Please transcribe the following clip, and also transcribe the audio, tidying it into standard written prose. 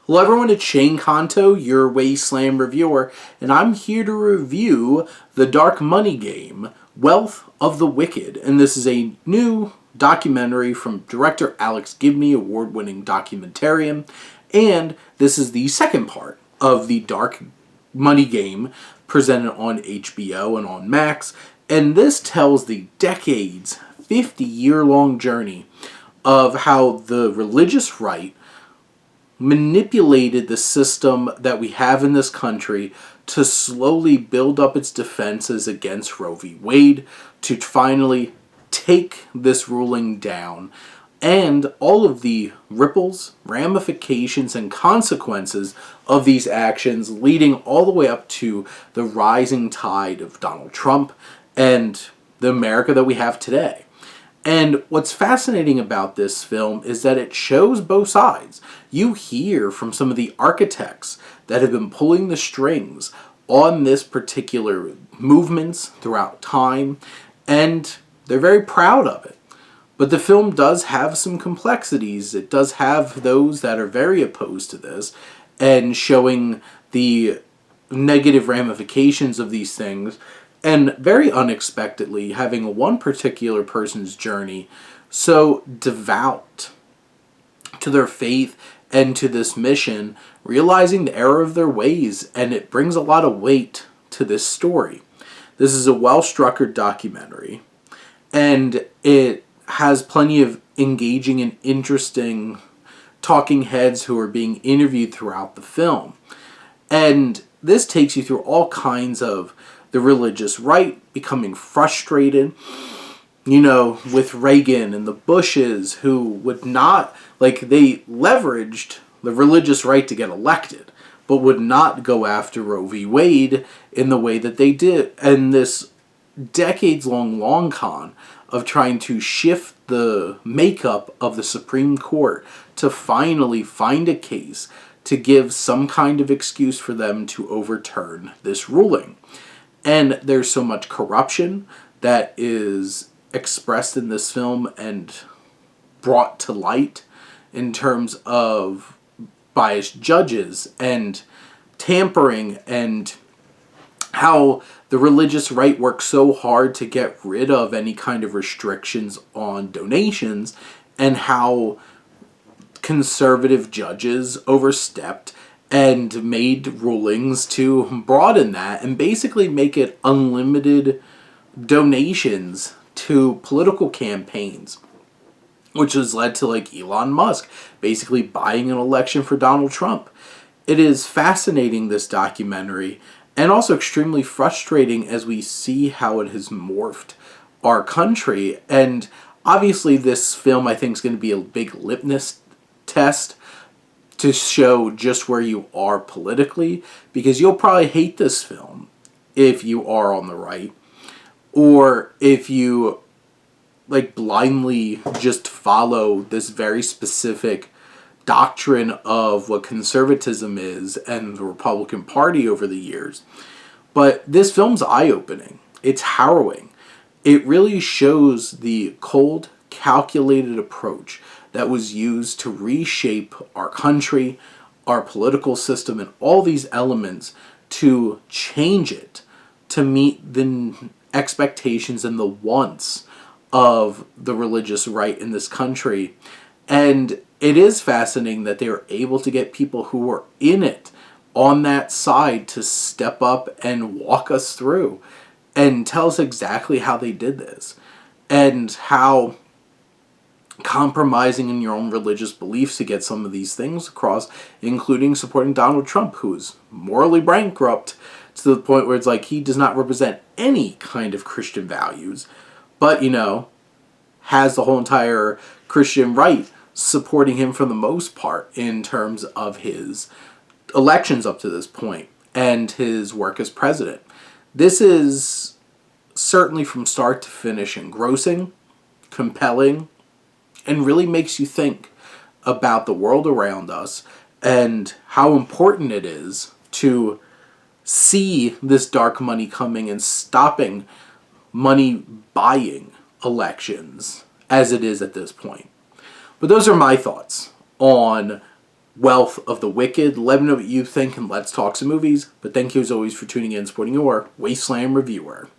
Hello everyone, it's Shane Kanto, your Wasteland reviewer, and I'm here to review the dark money game, Wealth of the Wicked. And this is a new documentary from director Alex Gibney, award-winning documentarian. And this is the second part of the dark money game presented on HBO and on Max. And this tells the decades, 50-year-long journey of how the religious right manipulated the system that we have in this country to slowly build up its defenses against Roe v. Wade, to finally take this ruling down, and all of the ripples, ramifications, and consequences of these actions leading all the way up to the rising tide of Donald Trump and the America that we have today. And what's fascinating about this film is that it shows both sides. You hear from some of the architects that have been pulling the strings on this particular movements throughout time, and they're very proud of it. But the film does have some complexities. It does have those that are very opposed to this and showing the negative ramifications of these things. And very unexpectedly, having one particular person's journey so devout to their faith and to this mission, realizing the error of their ways, and it brings a lot of weight to this story. This is a well-structured documentary, and it has plenty of engaging and interesting talking heads who are being interviewed throughout the film. And this takes you through all kinds of the religious right becoming frustrated, with Reagan and the Bushes, who would not, they leveraged the religious right to get elected, but would not go after Roe v. Wade in the way that they did. And this decades-long long con of trying to shift the makeup of the Supreme Court to finally find a case to give some kind of excuse for them to overturn this ruling. And there's so much corruption that is expressed in this film and brought to light in terms of biased judges and tampering, and how the religious right works so hard to get rid of any kind of restrictions on donations, and how conservative judges overstepped and made rulings to broaden that and basically make it unlimited donations to political campaigns, which has led to Elon Musk basically buying an election for Donald Trump. It is fascinating, this documentary, and also extremely frustrating as we see how it has morphed our country. And obviously this film, I think, is going to be a big litmus test to show just where you are politically, because you'll probably hate this film if you are on the right, or if you blindly just follow this very specific doctrine of what conservatism is and the Republican Party over the years. But this film's eye-opening. It's harrowing. It really shows the cold, calculated approach that was used to reshape our country, our political system, and all these elements to change it to meet the expectations and the wants of the religious right in this country. And it is fascinating that they were able to get people who were in it on that side to step up and walk us through and tell us exactly how they did this, and how compromising in your own religious beliefs to get some of these things across, including supporting Donald Trump, who is morally bankrupt to the point where it's he does not represent any kind of Christian values, but, has the whole entire Christian right supporting him for the most part in terms of his elections up to this point and his work as president. This is certainly from start to finish engrossing, compelling, and really makes you think about the world around us and how important it is to see this dark money coming and stopping money buying elections as it is at this point. But those are my thoughts on wealth of the wicked. Let me know what you think, and let's talk some movies. But thank you as always for tuning in and supporting your Wasteland Reviewer.